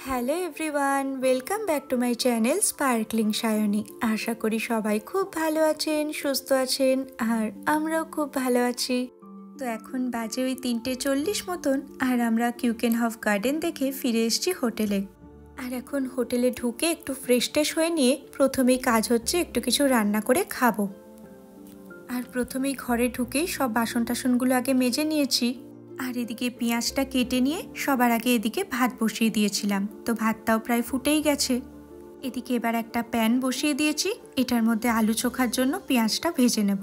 Hello everyone, welcome back to my channel sparkling Sayani. আশা করি সবাই খুব ভালো আছেন, সুস্থ আছেন, আর আমরাও খুব ভালো আছি। তো এখন বাজে ওই 3:40 মতন, আর আমরা কিউকেনহফ গার্ডেন দেখে ফিরে এসেছি হোটেলে। আর এখন হোটেলে ঢুকে একটু ফ্রেশ ট্রেশ হয়ে নিয়ে প্রথমেই কাজ হচ্ছে একটু কিছু রান্না করে খাবো। আর প্রথমেই ঘরে ঢুকেই সব বাসন টাসনগুলো আগে মেজে নিয়েছি। আর এদিকে পেঁয়াজটা কেটে নিয়ে সবার আগে এদিকে ভাত বসিয়ে দিয়েছিলাম, তো ভাতটাও প্রায় ফুটেই গেছে। এদিকে এবার একটা প্যান বসিয়ে দিয়েছি, এটার মধ্যে আলু চোখার জন্য পেঁয়াজটা ভেজে নেব।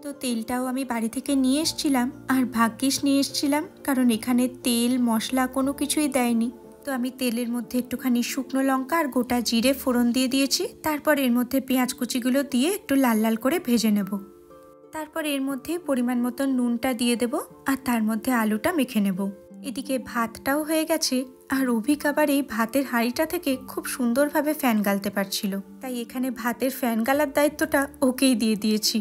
তো তেলটাও আমি বাড়ি থেকে নিয়ে এসেছিলাম, আর ভাগ্যিস নিয়ে এসেছিলাম, কারণ এখানে তেল মশলা কোনো কিছুই দেয়নি। তো আমি তেলের মধ্যে একটুখানি শুকনো লঙ্কা আর গোটা জিরে ফোড়ন দিয়ে দিয়েছি। তারপর এর মধ্যে পেঁয়াজ কুচিগুলো দিয়ে একটু লাল লাল করে ভেজে নেব। তারপর এর মধ্যে পরিমাণ মতো নুনটা দিয়ে দেব, আর তার মধ্যে আলুটা মেখে নেব। এদিকে ভাতটাও হয়ে গেছে, আর অভিক আবার এই ভাতের হাঁড়িটা থেকে খুব সুন্দরভাবে ফ্যান গালতে পারছিল, তাই এখানে ভাতের ফ্যান গালার দায়িত্বটা ওকেই দিয়ে দিয়েছি।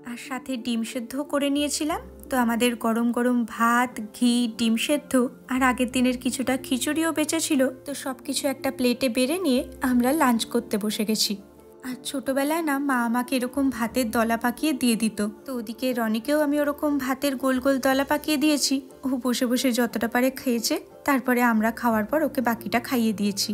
আর সাথে ডিম সেদ্ধ করে নিয়েছিলাম। তো আমাদের গরম গরম ভাত, ঘি, ডিম সেদ্ধ আর আগের দিনের কিছুটা খিচুড়িও বেঁচেছিল। তো সব কিছু একটা প্লেটে বেড়ে নিয়ে আমরা লাঞ্চ করতে বসে গেছি। আর ছোটবেলায় না মা আমাকে এরকম ভাতের দলা পাকিয়ে দিয়ে দিত, তো ওদিকে রনিকেও আমি ওরকম ভাতের গোল গোল দলা পাকিয়ে দিয়েছি। ও বসে বসে যতটা পারে খেয়েছে, তারপরে আমরা খাওয়ার পর ওকে বাকিটা খাইয়ে দিয়েছি।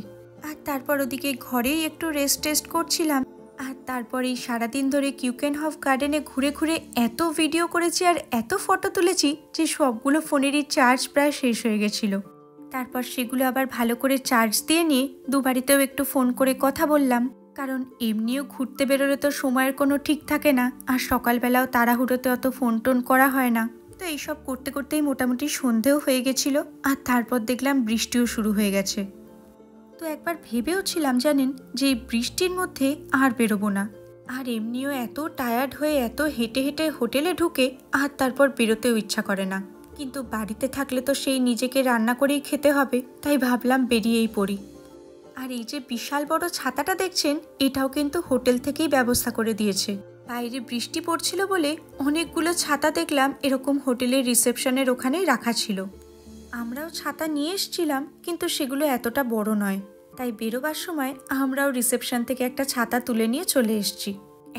আর তারপর ওদিকে ঘরেই একটু রেস্ট টেস্ট করছিলাম। আর তারপর এই সারাদিন ধরে কিউকেনহফ গার্ডেনে ঘুরে ঘুরে এত ভিডিও করেছি আর এত ফটো তুলেছি যে সবগুলো ফোনেরই চার্জ প্রায় শেষ হয়ে গেছিল। তারপর সেগুলো আবার ভালো করে চার্জ দিয়ে নিয়ে দুবারিতেও একটু ফোন করে কথা বললাম, কারণ এমনিও ঘুরতে বেরোলে তো সময়ের কোনো ঠিক থাকে না, আর সকালবেলাও তাড়াহুড়োতে অত ফোন টোন করা হয় না। তো এইসব করতে করতেই মোটামুটি সন্ধেও হয়ে গেছিল, আর তারপর দেখলাম বৃষ্টিও শুরু হয়ে গেছে। তো একবার ভেবেও ছিলাম জানেন যে এই বৃষ্টির মধ্যে আর বেরোবো না। আর এমনিও এত টায়ার্ড হয়ে এত হেঁটে হেঁটে হোটেলে ঢুকে আর তারপর বেরোতেও ইচ্ছা করে না, কিন্তু বাড়িতে থাকলে তো সেই নিজেকে রান্না করেই খেতে হবে, তাই ভাবলাম বেরিয়েই পড়ি। আর এই যে বিশাল বড় ছাতাটা দেখছেন, এটাও কিন্তু হোটেল থেকেই ব্যবস্থা করে দিয়েছে। বাইরে বৃষ্টি পড়ছিল বলে অনেকগুলো ছাতা দেখলাম এরকম হোটেলের রিসেপশনের ওখানেই রাখা ছিল। আমরাও ছাতা নিয়ে এসেছিলাম, কিন্তু সেগুলো এতটা বড় নয়, তাই বেরোবার সময় আমরাও রিসেপশন থেকে একটা ছাতা তুলে নিয়ে চলে এসেছি।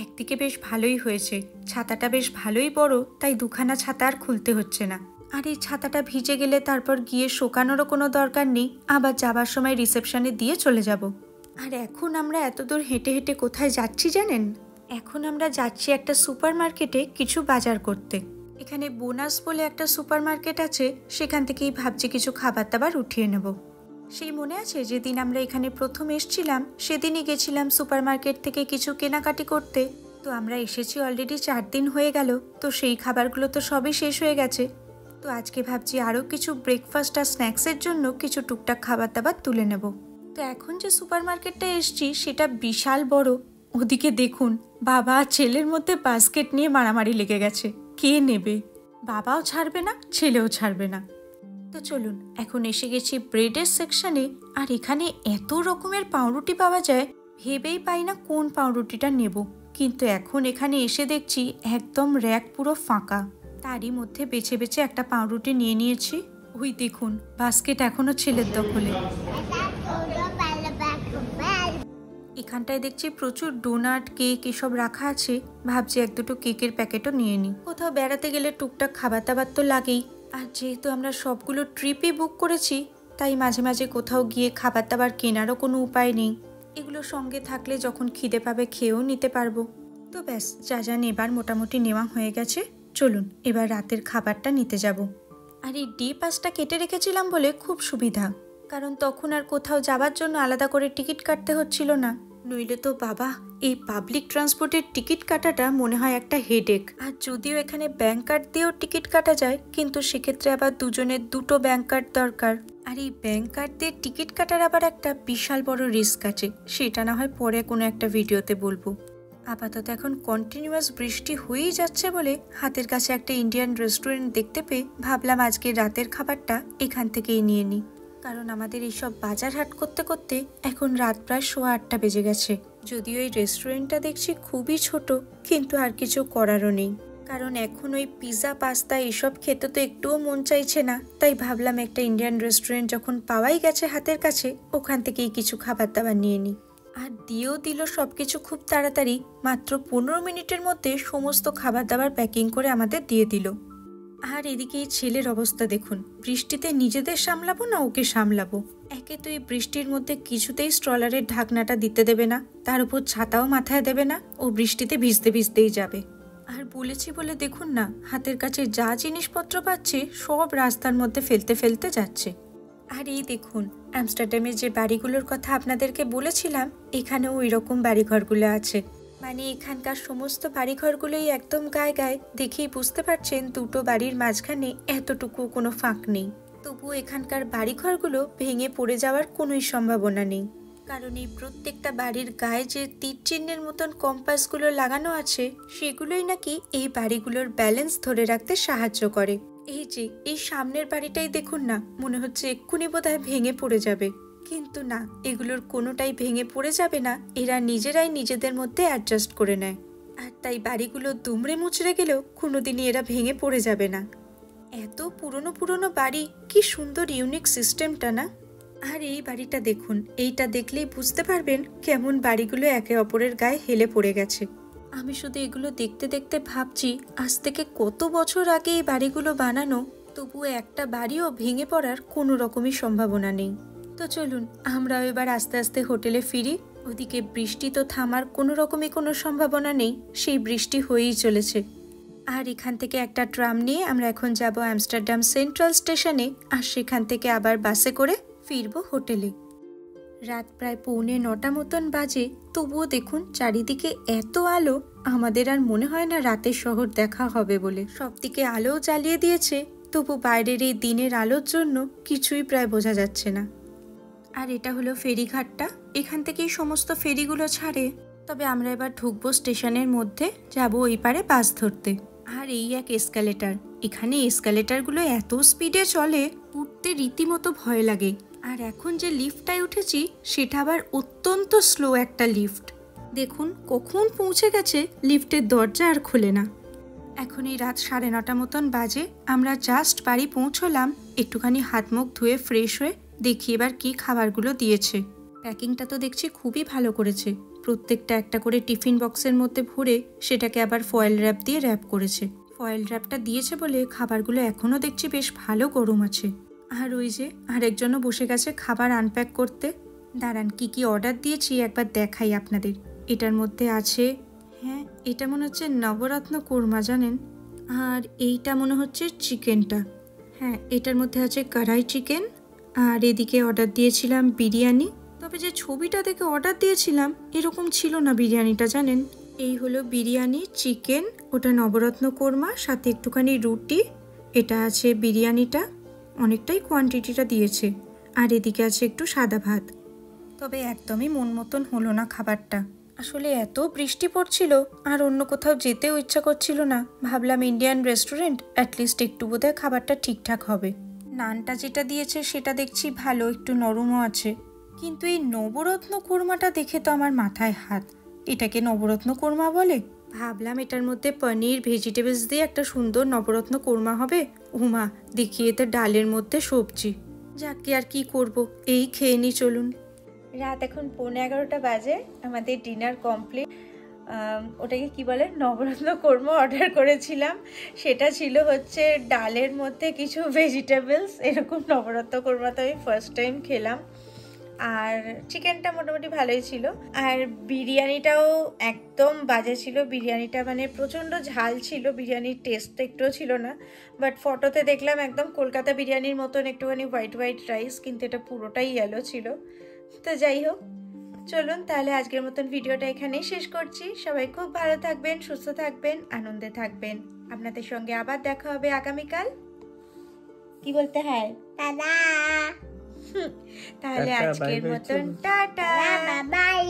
একদিকে বেশ ভালোই হয়েছে, ছাতাটা বেশ ভালোই বড়, তাই দুখানা ছাতা আর খুলতে হচ্ছে না। আর এই ছাতাটা ভিজে গেলে তারপর গিয়ে শোকানোরও কোনো দরকার নেই, আবার যাবার সময় রিসেপশনে দিয়ে চলে যাব। আর এখন আমরা এত দূর হেঁটে হেঁটে কোথায় যাচ্ছি জানেন? এখন আমরা যাচ্ছি একটা সুপার মার্কেটে কিছু বাজার করতে। এখানে বোনাস বলে একটা সুপার মার্কেট আছে, সেখান থেকেই ভাবছি কিছু খাবার দাবার উঠিয়ে নেব। সেই মনে আছে যেদিন আমরা এখানে প্রথম এসেছিলাম, সেদিনই গেছিলাম সুপার মার্কেট থেকে কিছু কেনাকাটি করতে। তো আমরা এসেছি অলরেডি 4 দিন হয়ে গেল, তো সেই খাবারগুলো তো সবই শেষ হয়ে গেছে। তো আজকে ভাবছি আরও কিছু ব্রেকফাস্ট আর স্ন্যাক্সের জন্য কিছু টুকটাক খাবার দাবার তুলে নেব। তো এখন যে সুপার মার্কেটটা এসছি সেটা বিশাল বড়। ওদিকে দেখুন, বাবা আর ছেলের মধ্যে বাস্কেট নিয়ে মারামারি লেগে গেছে, কে নেবে। বাবাও ছাড়বে না, ছেলেও ছাড়বে না। তো চলুন, এখন এসে গেছি ব্রেডের সেকশনে, আর এখানে এত রকমের পাউরুটি পাওয়া যায়, ভেবেই পাই না কোন পাউরুটিটা নেব। কিন্তু এখন এখানে এসে দেখছি একদম র্যাক পুরো ফাঁকা। তারই মধ্যে বেছে বেছে একটা পাউরুটি নিয়ে নিয়েছি। ওই দেখুন, বাস্কেট এখনো ছেলের দখলে। এখানটায় দেখছি প্রচুর ডোনাট, কেক এসব রাখা আছে। ভাবছি 1-2 কেকের প্যাকেটও নিয়ে নিই। কোথাও বেড়াতে গেলে টুকটাক খাবার দাবার তো লাগেই। আর যেহেতু আমরা সবগুলো ট্রিপই বুক করেছি, তাই মাঝে মাঝে কোথাও গিয়ে খাবার দাবার কেনারও কোনো উপায় নেই। এগুলো সঙ্গে থাকলে যখন খিদে পাবে খেয়েও নিতে পারবো। তো ব্যাস, যা যা নেবার মোটামুটি নেওয়া হয়ে গেছে। চলুন এবার রাতের খাবারটা নিতে যাব। আর এই ডে পাসটা কেটে রেখেছিলাম বলে খুব সুবিধা, কারণ তখন আর কোথাও যাবার জন্য আলাদা করে টিকিট কাটতে হচ্ছিল না। নইলে তো বাবা, এই পাবলিক ট্রান্সপোর্টের টিকিট কাটাটা মনে হয় একটা হেডেক। আর যদিও এখানে ব্যাংক কার্ড দিয়েও টিকিট কাটা যায়, কিন্তু সেক্ষেত্রে আবার দুজনের 2টো ব্যাংক কার্ড দরকার। আর এই ব্যাংক কার্ড দিয়ে টিকিট কাটার আবার একটা বিশাল বড় রিস্ক আছে, সেটা না হয় পরে কোনো একটা ভিডিওতে বলবো। আপাতত এখন কন্টিনিউয়াস বৃষ্টি হয়েই যাচ্ছে বলে হাতের কাছে একটা ইন্ডিয়ান রেস্টুরেন্ট দেখতে পেয়ে ভাবলাম আজকে রাতের খাবারটা এখান থেকেই নিয়ে নিই, কারণ আমাদের এইসব বাজার হাট করতে করতে এখন রাত প্রায় 8:15 বেজে গেছে। যদিও এই রেস্টুরেন্টটা দেখছি খুবই ছোট, কিন্তু আর কিছু করারও নেই, কারণ এখন ওই পিৎজা পাস্তা এসব খেতে তো একটুও মন চাইছে না। তাই ভাবলাম একটা ইন্ডিয়ান রেস্টুরেন্ট যখন পাওয়াই গেছে হাতের কাছে, ওখান থেকেই কিছু খাবার দাবার নিয়ে নিই। আর দিয়েও দিল সব কিছু খুব তাড়াতাড়ি, মাত্র 15 মিনিটের মধ্যে সমস্ত খাবার দাবার প্যাকিং করে আমাদের দিয়ে দিল। আর এদিকে এই ছেলের অবস্থা দেখুন, বৃষ্টিতে নিজেদের সামলাবো না ওকে সামলাবো। একে তো এই বৃষ্টির মধ্যে কিছুতেই স্ট্রলারের ঢাকনাটা দিতে দেবে না, তার উপর ছাতাও মাথায় দেবে না, ও বৃষ্টিতে ভিজতে ভিজতেই যাবে। আর বলেছি বলে দেখুন না, হাতের কাছে যা জিনিসপত্র পাচ্ছে সব রাস্তার মধ্যে ফেলতে ফেলতে যাচ্ছে। আর এই দেখুন, আমস্টারডামের যে বাড়িগুলোর কথা আপনাদেরকে বলেছিলাম, এখানেও ওই রকম বাড়িঘরগুলো আছে। মানে এখানকার সমস্ত বাড়িঘরগুলোই একদম গায়ে গায়ে, দেখেই বুঝতে পারছেন দুটো বাড়ির মাঝখানে এতটুকু কোনো ফাঁক নেই। তবুও এখানকার বাড়িঘরগুলো ভেঙে পড়ে যাওয়ার কোনোই সম্ভাবনা নেই, কারণ এই প্রত্যেকটা বাড়ির গায়ে যে তীর চিহ্নের মতন কম্পাসগুলো লাগানো আছে, সেগুলোই নাকি এই বাড়িগুলোর ব্যালেন্স ধরে রাখতে সাহায্য করে। এই যে এই সামনের বাড়িটাই দেখুন না, মনে হচ্ছে এক্ষুনি বোধহয় ভেঙে পড়ে যাবে, কিন্তু না, এগুলোর কোনোটাই ভেঙে পড়ে যাবে না, এরা নিজেরাই নিজেদের মধ্যে অ্যাডজাস্ট করে নেয়। আর তাই বাড়িগুলো দুমড়ে মুচড়ে গেলেও কোনোদিনই এরা ভেঙে পড়ে যাবে না। এত পুরনো পুরনো বাড়ি, কি সুন্দর ইউনিক সিস্টেমটা না। আর এই বাড়িটা দেখুন, এইটা দেখলেই বুঝতে পারবেন কেমন বাড়িগুলো একে অপরের গায়ে হেলে পড়ে গেছে। আমি শুধু এগুলো দেখতে দেখতে ভাবছি, আজ থেকে কত বছর আগে এই বাড়িগুলো বানানো, তবুও একটা বাড়িও ভেঙে পড়ার কোনো রকমই সম্ভাবনা নেই। তো চলুন আমরাও এবার আস্তে আস্তে হোটেলে ফিরি। ওদিকে বৃষ্টি তো থামার কোনো রকমই কোনো সম্ভাবনা নেই, সেই বৃষ্টি হয়েই চলেছে। আর এখান থেকে একটা ট্রাম নিয়ে আমরা এখন যাব আমস্টারডাম সেন্ট্রাল স্টেশনে, আর সেখান থেকে আবার বাসে করে ফিরবো হোটেলে। রাত প্রায় 8:45 মতন বাজে, তবুও দেখুন চারিদিকে এত আলো, আমাদের আর মনে হয় না রাতের শহর দেখা হবে বলে। সব দিকে আলোও জ্বালিয়ে দিয়েছে, তবু বাইরের এই দিনের আলোর জন্য কিছুই প্রায় বোঝা যাচ্ছে না। আর এটা হলো ফেরিঘাটটা, এখান থেকেই সমস্ত ফেরিগুলো ছাড়ে। তবে আমরা এবার ঢুকবো স্টেশনের মধ্যে, যাব ওই পারে বাস ধরতে। আর এই এক এসকালেটার, এখানে এসকালেটারগুলো এত স্পিডে চলে, উঠতে রীতিমতো ভয় লাগে। আর এখন যে লিফটটায় উঠেছি সেটা আবার অত্যন্ত স্লো একটা লিফট। দেখুন কখন পৌঁছে গেছে, লিফটের দরজা আর খোলে না। এখন এই রাত 9:30 মতন বাজে, আমরা জাস্ট বাড়ি পৌঁছলাম। একটুখানি হাত মুখ ধুয়ে ফ্রেশ হয়ে দেখি এবার কি খাবারগুলো দিয়েছে। প্যাকিংটা তো দেখছি খুবই ভালো করেছে, প্রত্যেকটা একটা করে টিফিন বক্সের মধ্যে ভরে সেটাকে আবার ফয়েল র্যাপ দিয়ে র্যাপ করেছে। ফয়েল র্যাপটা দিয়েছে বলে খাবারগুলো এখনও দেখছি বেশ ভালো গরম আছে। আর ওই যে আরেকজনও বসে গেছে খাবার আনপ্যাক করতে। দাঁড়ান, কি কি অর্ডার দিয়েছি একবার দেখাই আপনাদের। এটার মধ্যে আছে, হ্যাঁ এটা মনে হচ্ছে নবরত্ন কোরমা জানেন, আর এইটা মনে হচ্ছে চিকেনটা, হ্যাঁ এটার মধ্যে আছে কড়াই চিকেন। আর এদিকে অর্ডার দিয়েছিলাম বিরিয়ানি, তবে যে ছবিটা দেখে অর্ডার দিয়েছিলাম এরকম ছিল না বিরিয়ানিটা জানেন। এই হলো বিরিয়ানি, চিকেন, ওটা নবরত্ন কোরমা, সাথে একটুখানি রুটি। এটা আছে বিরিয়ানিটা, অনেকটাই কোয়ান্টিটিটা দিয়েছে। আর এদিকে আছে একটু সাদা ভাত। তবে একদমই মন মতন হলো না খাবারটা, আসলে এত বৃষ্টি পড়ছিল আর অন্য কোথাও যেতেও ইচ্ছা করছিল না। ভাবলাম ইন্ডিয়ান রেস্টুরেন্ট, অ্যাটলিস্ট একটু বোধহয় খাবারটা ঠিকঠাক হবে। নানটা যেটা দিয়েছে সেটা দেখছি ভালো, একটু নরমও আছে, কিন্তু এই নবরত্ন কোরমাটা দেখে তো আমার মাথায় হাত। এটাকে নবরত্ন কোরমা বলে? ভাবলাম এটার মধ্যে পনির ভেজিটেবলস দিয়ে একটা সুন্দর নবরত্ন কোরমা হবে, উমা দেখি এতে ডালের মধ্যে সবজি। যাকে আর কি করব, এই খেয়ে নি চলুন। রাত এখন 11:15 বাজে, আমাদের ডিনার কমপ্লিট। ওটাকে কি বলে, নবরত্ন কোরমা অর্ডার করেছিলাম, সেটা ছিল হচ্ছে ডালের মধ্যে কিছু ভেজিটেবলস। এরকম নবরত্ন কোরমা তো আমি ফার্স্ট টাইম খেলাম। আর চিকেনটা মোটামুটি ভালোই ছিল, আর বিরিয়ানিটাও একদম বাজে ছিল। বিরিয়ানিটা মানে প্রচণ্ড ঝাল ছিল, বিরিয়ানির টেস্ট তো একটুও ছিল না। বাট ফটোতে দেখলাম একদম কলকাতা বিরিয়ানির মতন একটুখানি হোয়াইট হোয়াইট রাইস, কিন্তু এটা পুরোটাই ইয়েলো ছিল। তো যাই হোক, চলুন তাহলে আজকের মতন ভিডিওটা এখানেই শেষ করছি। সবাই খুব ভালো থাকবেন, সুস্থ থাকবেন, আনন্দে থাকবেন। আপনাদের সঙ্গে আবার দেখা হবে আগামীকাল। কি বলতে হয়? টাটা। তাহলে আজকের মতন টাটা, বাই বাই।